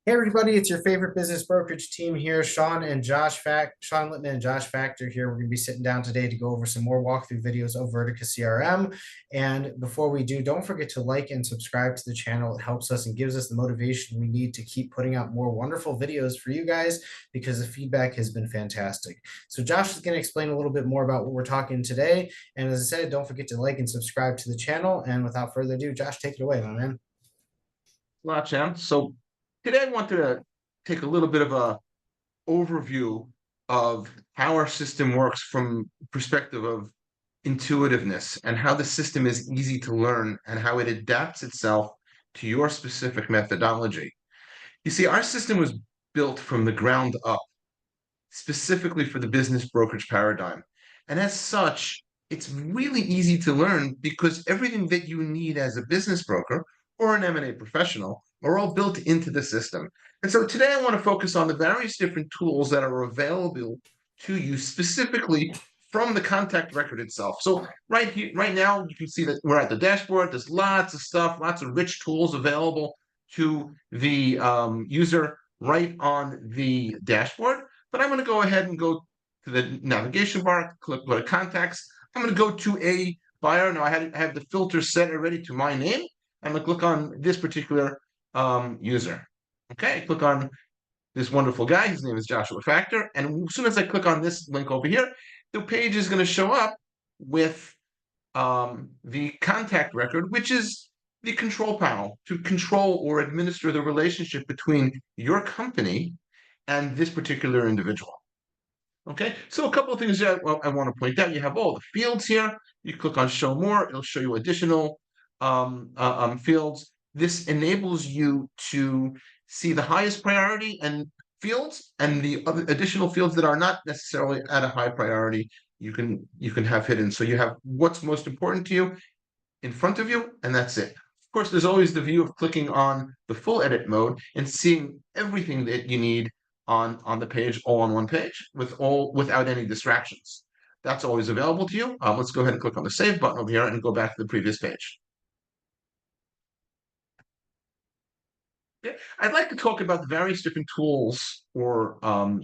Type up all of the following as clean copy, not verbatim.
Hey everybody, it's your favorite business brokerage team here, Sean Littman and Josh Factor here. We're going to be sitting down today to go over some more walkthrough videos of VerticaCRM. And before we do, don't forget to like and subscribe to the channel. It helps us and gives us the motivation we need to keep putting out more wonderful videos for you guys because the feedback has been fantastic. So Josh is going to explain a little bit more about what we're talking today. And as I said, don't forget to like and subscribe to the channel. And without further ado, Josh, take it away, my man. Lot, Jam. So today I wanted to take a little bit of a overview of how our system works from perspective of intuitiveness and how the system is easy to learn and how it adapts itself to your specific methodology. You see, our system was built from the ground up, specifically for the business brokerage paradigm. And as such, it's really easy to learn because everything that you need as a business broker or an M&A professional are all built into the system. And so today I want to focus on the various different tools that are available to you specifically from the contact record itself. So right here, right now, you can see that we're at the dashboard. There's lots of stuff, lots of rich tools available to the user right on the dashboard. But I'm going to go ahead and go to the navigation bar, click go to contacts. I'm going to go to a buyer. Now I have the filter set already to my name. I'm going to click on this particular user. Okay, click on this wonderful guy. His name is Joshua Factor. And as soon as I click on this link over here, the page is going to show up with the contact record, which is the control panel to control or administer the relationship between your company and this particular individual. Okay, so a couple of things that I want to point out. You have all the fields here. You click on show more, it'll show you additional fields. This enables you to see the highest priority and fields and the other additional fields that are not necessarily at a high priority. You can have hidden. So you have what's most important to you in front of you, and that's it. Of course, there's always the view of clicking on the full edit mode and seeing everything that you need on the page, all on one page, without any distractions. That's always available to you. Let's go ahead and click on the save button over here and go back to the previous page. Okay. I'd like to talk about the various different tools or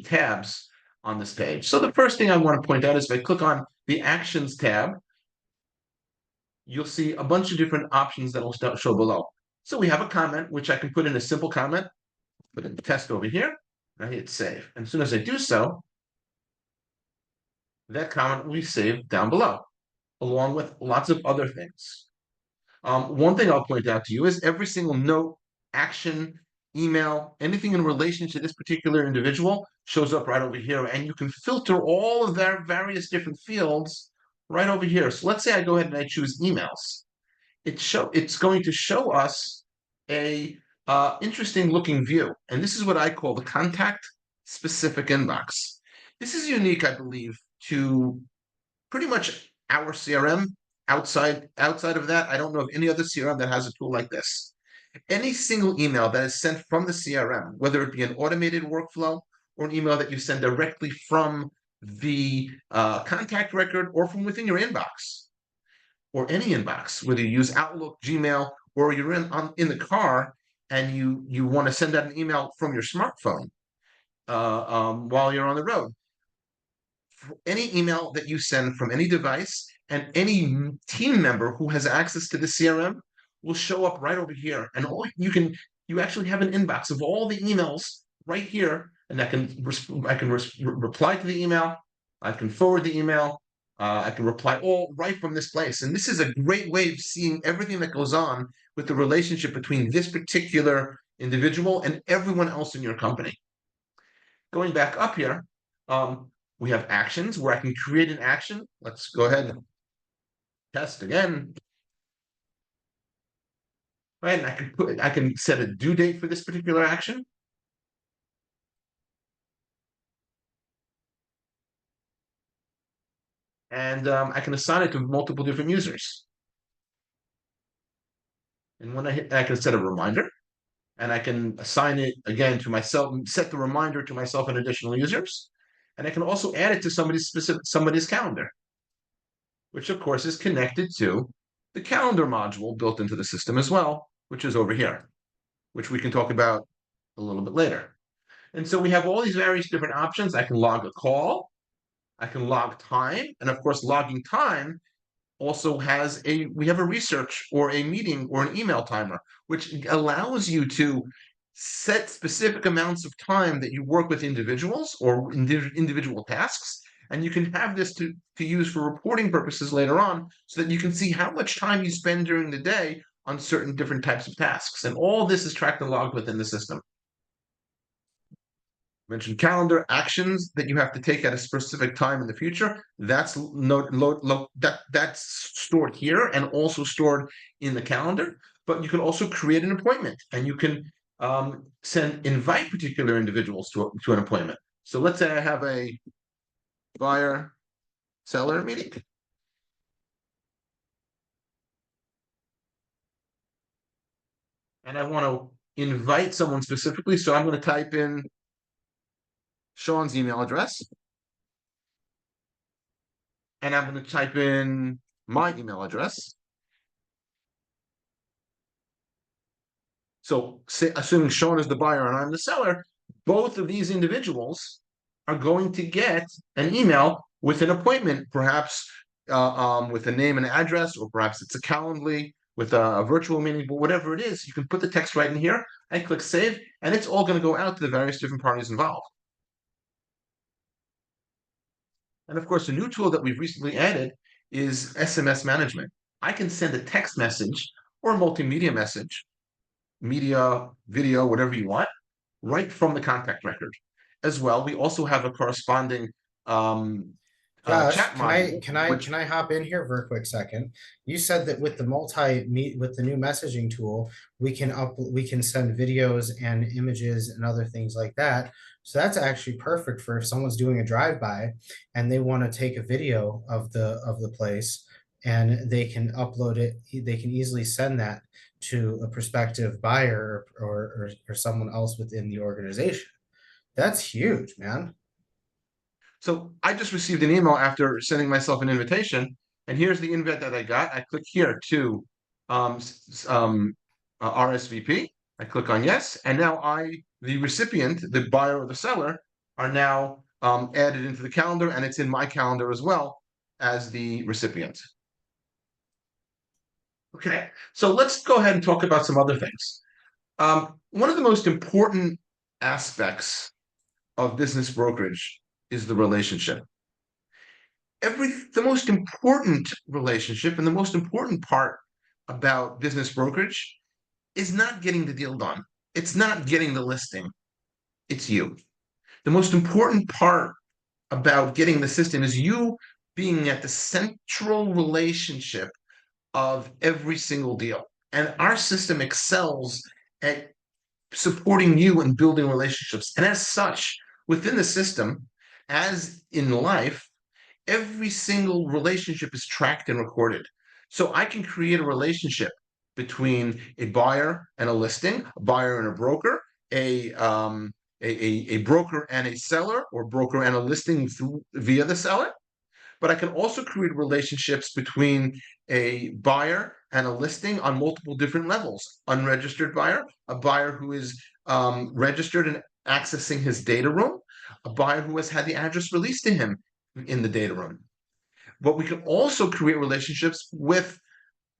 tabs on this page. So the first thing I want to point out is if I click on the Actions tab, you'll see a bunch of different options that will show below. So we have a comment, which I can put in a simple comment, put in the test over here, and I hit save. And as soon as I do so, that comment will be saved down below, along with lots of other things. One thing I'll point out to you is every single note, action, email, anything in relation to this particular individual shows up right over here, and you can filter all of their various different fields right over here. So let's say I go ahead and I choose emails. It's going to show us a interesting looking view, and this is what I call the contact specific inbox. This is unique, I believe, to pretty much our CRM. Outside of that, I don't know of any other CRM that has a tool like this. Any single email that is sent from the CRM, whether it be an automated workflow or an email that you send directly from the contact record or from within your inbox, or any inbox, whether you use Outlook, Gmail, or you're in the car and you want to send out an email from your smartphone while you're on the road. For any email that you send from any device and any team member who has access to the CRM will show up right over here. And you actually have an inbox of all the emails right here, and I can reply to the email, I can forward the email, I can reply all right from this place. And this is a great way of seeing everything that goes on with the relationship between this particular individual and everyone else in your company. Going back up here, we have actions where I can create an action. Let's go ahead and test again. Right, and I can set a due date for this particular action. And I can assign it to multiple different users. And when I can set a reminder, and I can assign it again to myself, set the reminder to myself and additional users. And I can also add it to somebody's calendar, which of course is connected to the calendar module built into the system as well, which is over here, which we can talk about a little bit later. And so we have all these various different options. I can log a call, I can log time, and of course, logging time also has we have a research or a meeting or an email timer, which allows you to set specific amounts of time that you work with individuals or individual tasks. And you can have this to use for reporting purposes later on so that you can see how much time you spend during the day on certain different types of tasks. And all this is tracked and logged within the system. Mentioned calendar actions that you have to take at a specific time in the future. That's that's stored here and also stored in the calendar. But you can also create an appointment, and you can invite particular individuals to an appointment. So let's say I have a buyer seller meeting. And I want to invite someone specifically. So I'm going to type in Sean's email address. And I'm going to type in my email address. So assuming Sean is the buyer and I'm the seller, both of these individuals are going to get an email with an appointment, perhaps with a name and address, or perhaps it's a Calendly with a virtual meeting, but whatever it is, you can put the text right in here and click save, and it's all going to go out to the various different parties involved. And of course, a new tool that we've recently added is SMS management. I can send a text message or a multimedia message, media, video, whatever you want, right from the contact record. As well, we also have a corresponding Josh, chat module. can I hop in here for a quick second? You said that with the with the new messaging tool, we can send videos and images and other things like that. So that's actually perfect for if someone's doing a drive-by and they want to take a video of the place, and they can upload it. They can easily send that to a prospective buyer or someone else within the organization. That's huge, man. So I just received an email after sending myself an invitation, and here's the invite that I got. I click here to RSVP. I click on yes, and now the recipient, the buyer or the seller, are now added into the calendar, and it's in my calendar as well as the recipient. Okay, so let's go ahead and talk about some other things. One of the most important aspects of business brokerage is the relationship. The most important relationship and the most important part about business brokerage is not getting the deal done. It's not getting the listing. It's you. The most important part about getting the system is you being at the central relationship of every single deal. And our system excels at supporting you and building relationships. And as such, within the system, as in life, every single relationship is tracked and recorded. So I can create a relationship between a buyer and a listing, a buyer and a broker, a broker and a seller, or broker and a listing via the seller. But I can also create relationships between a buyer and a listing on multiple different levels. Unregistered buyer, a buyer who is registered and accessing his data room, a buyer who has had the address released to him in the data room. But we can also create relationships with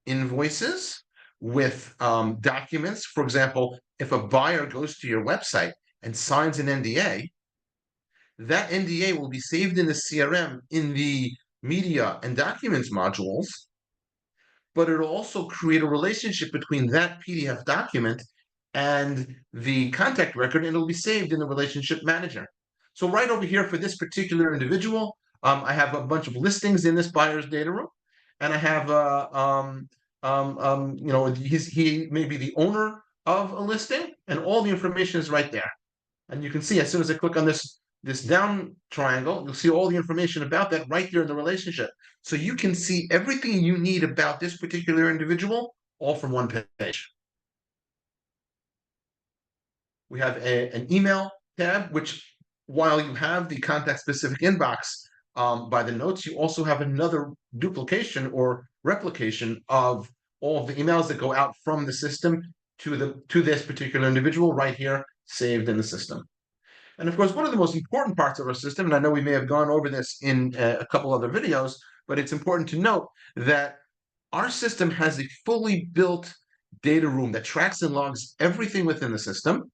invoices, with documents. For example, if a buyer goes to your website and signs an NDA, that NDA will be saved in the CRM in the media and documents modules, but it'll also create a relationship between that PDF document and the contact record, and it'll be saved in the relationship manager. So right over here for this particular individual, I have a bunch of listings in this buyer's data room, and I have he may be the owner of a listing, and all the information is right there. And you can see as soon as I click on this down triangle, you'll see all the information about that right there in the relationship. So you can see everything you need about this particular individual all from one page. We have an email tab, which while you have the contact specific inbox by the notes, you also have another duplication or replication of all of the emails that go out from the system to this particular individual right here, saved in the system. And of course, one of the most important parts of our system, and I know we may have gone over this in a couple other videos, but it's important to note that our system has a fully built data room that tracks and logs everything within the system.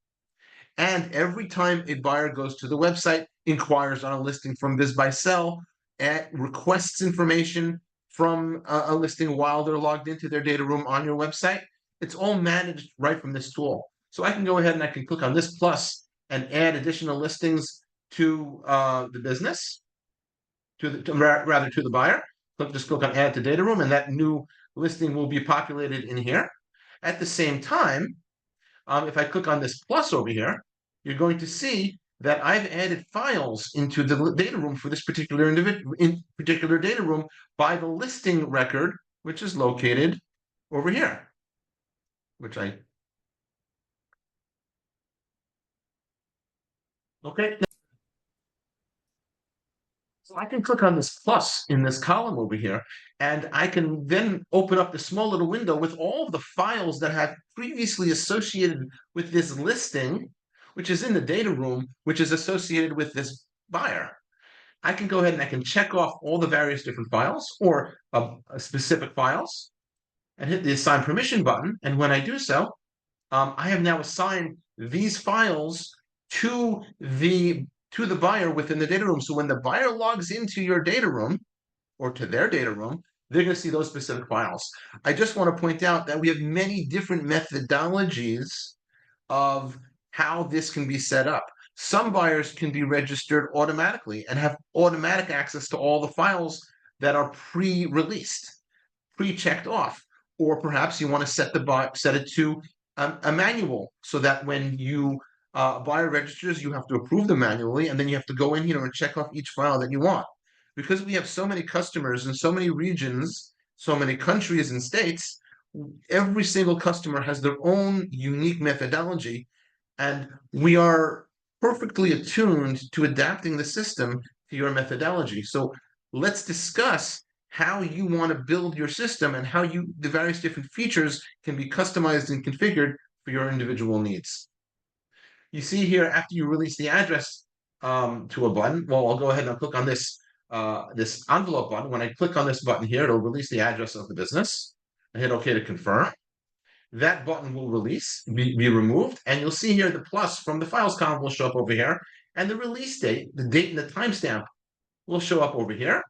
And every time a buyer goes to the website, inquires on a listing from BizBuySell, and requests information from a listing while they're logged into their data room on your website, it's all managed right from this tool. So I can go ahead and I can click on this plus and add additional listings to the business, rather to the buyer. Just click on add to data room, and that new listing will be populated in here. At the same time, if I click on this plus over here, you're going to see that I've added files into the data room for this particular particular data room by the listing record, which is located over here, okay. So I can click on this plus in this column over here, and I can then open up the small little window with all of the files that have previously associated with this listing, which is in the data room, which is associated with this buyer. I can go ahead and I can check off all the various different files or specific files and hit the assign permission button. And when I do so, I have now assigned these files to the buyer within the data room. So when the buyer logs into your data room or to their data room, they're going to see those specific files. I just want to point out that we have many different methodologies of how this can be set up. Some buyers can be registered automatically and have automatic access to all the files that are pre-released, pre-checked off. Or perhaps you want to set it to a manual, so that when you buyer registers, you have to approve them manually, and then you have to go in here and check off each file that you want. Because we have so many customers in so many regions, so many countries and states, every single customer has their own unique methodology, and we are perfectly attuned to adapting the system to your methodology. So let's discuss how you want to build your system and how the various different features can be customized and configured for your individual needs. You see here, after you release the address to a button, well, I'll go ahead and I'll click on this envelope button. When I click on this button here, it'll release the address of the business. I hit OK to confirm. That button will be removed, and you'll see here the plus from the files column will show up over here, and the release date, the date and the timestamp, will show up over here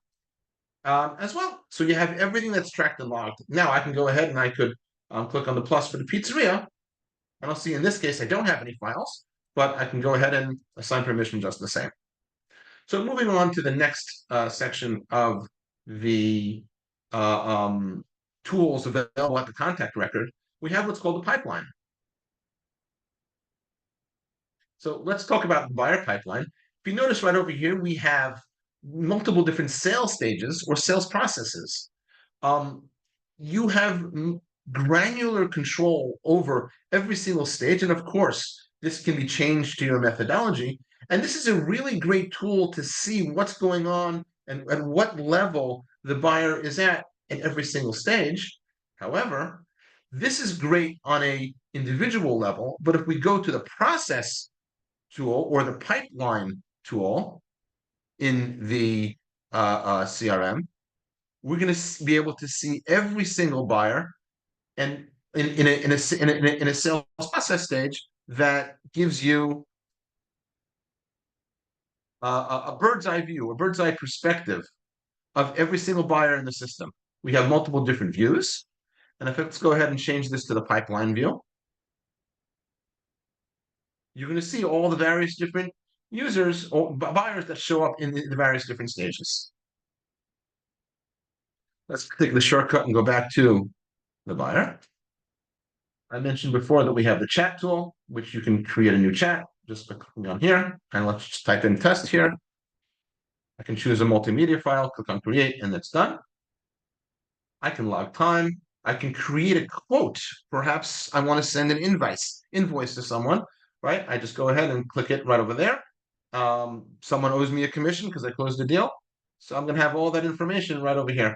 as well. So you have everything that's tracked and logged. Now I can go ahead and I could click on the plus for the pizzeria, and I'll see in this case I don't have any files, but I can go ahead and assign permission just the same. So moving on to the next section of the tools available at the contact record, we have what's called the pipeline. So let's talk about the buyer pipeline. If you notice right over here, we have multiple different sales stages or sales processes. You have granular control over every single stage, and of course, this can be changed to your methodology. And this is a really great tool to see what's going on and at what level the buyer is at in every single stage. However, this is great on a individual level, but if we go to the process tool or the pipeline tool in the CRM, we're going to be able to see every single buyer and in a sales process stage that gives you a bird's eye view, a bird's eye perspective of every single buyer in the system. We have multiple different views. And let's go ahead and change this to the pipeline view. You're going to see all the various different users or buyers that show up in the various different stages. Let's take the shortcut and go back to the buyer. I mentioned before that we have the chat tool, which you can create a new chat just by clicking on here. And let's just type in test here. I can choose a multimedia file, click on create, and it's done. I can log time. I can create a quote. Perhaps I want to send an invoice to someone, right? I just go ahead and click it right over there. Someone owes me a commission because I closed the deal. So I'm going to have all that information right over here.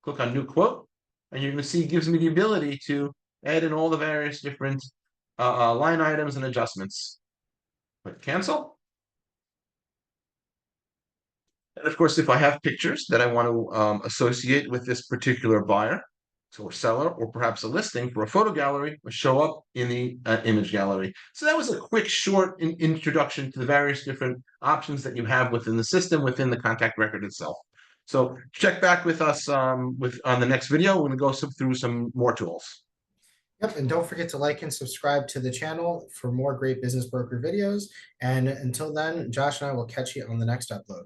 Click on new quote, and you're going to see it gives me the ability to add in all the various different line items and adjustments. Click cancel. And of course, if I have pictures that I want to associate with this particular buyer, so a seller, or perhaps a listing for a photo gallery, will show up in the image gallery. So that was a quick, short introduction to the various different options that you have within the system, within the contact record itself. So check back with us on the next video. We're going to go through some more tools. Yep, and don't forget to like and subscribe to the channel for more great business broker videos. And until then, Josh and I will catch you on the next upload.